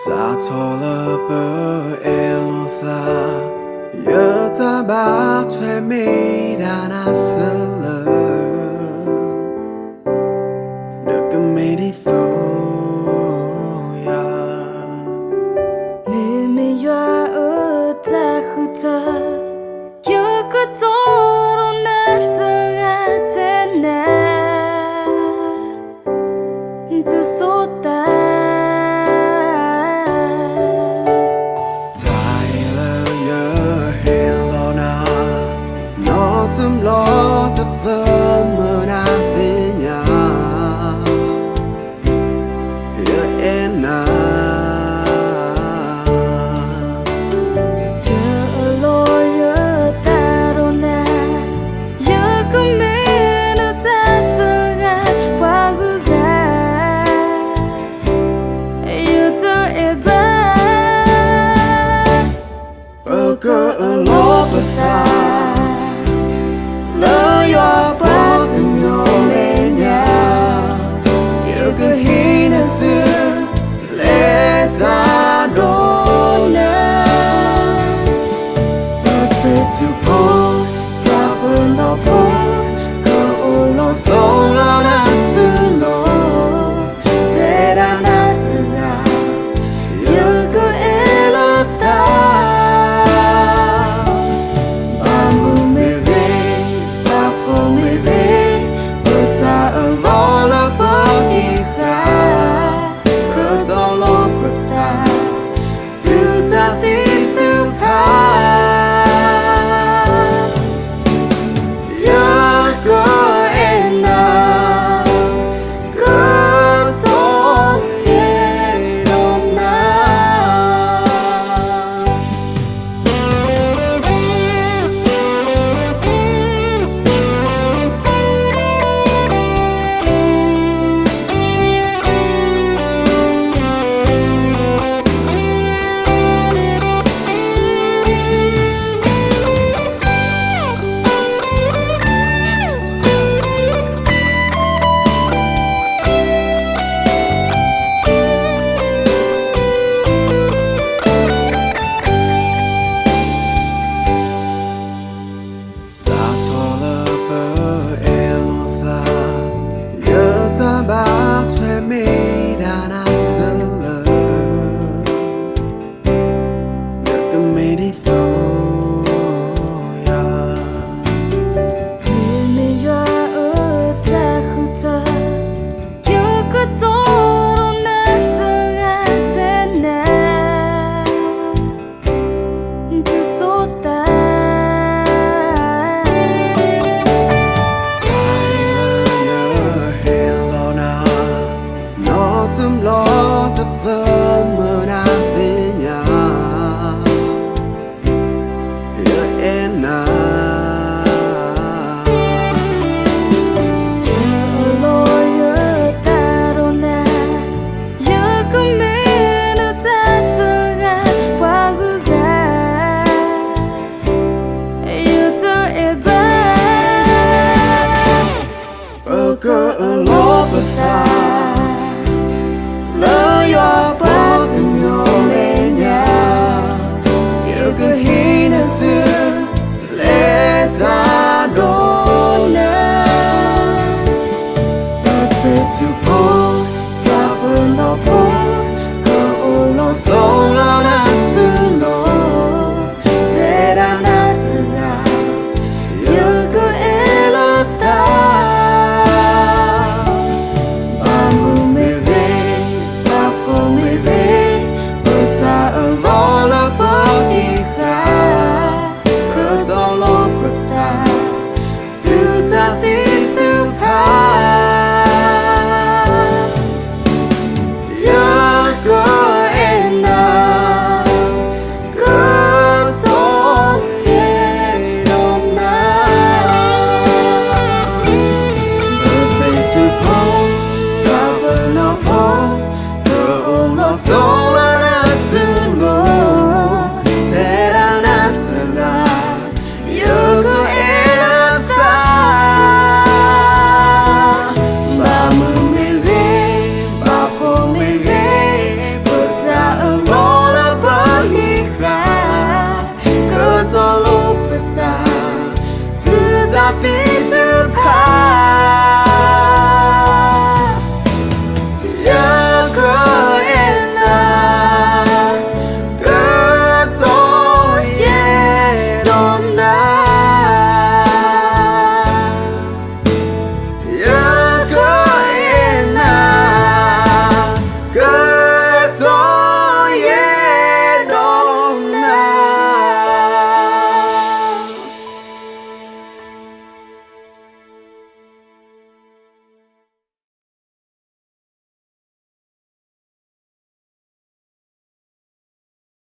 Sa tola bơ e lo tha Yơ ta ba thuê mi đà na sơ lơ Được cái mi đi phô ya Nè mi yoa ơ ta khu ta Yơ cơ tố rô na tơ ga tê nè Tơ sô ta Tâm lo ta thơ mơ na thế nhà Yêu em na Yơ lo yơ ta rô na Yơ cơ mê nơ ta tơ ga Qua gu ga Yơ tơ e ba Bơ cơ lo bơ tha Lỡ yo bơ cơ nhô lê nhà Yêu cơ hi nơ sư lê ta đô nơ Bơ phê tu bô ta bơ nô bô Cơ ô lô sô lô na sư lô Thế đà na tư gà Yêu cơ e lơ ta ba thuê mi đà na sơ lơ Được cái mi đi phô ya Nè mi yoa ơ ta khu ta Yơ cơ tố rô na tơ ga tê nè Tơ sô ta Tâm lo ta thơ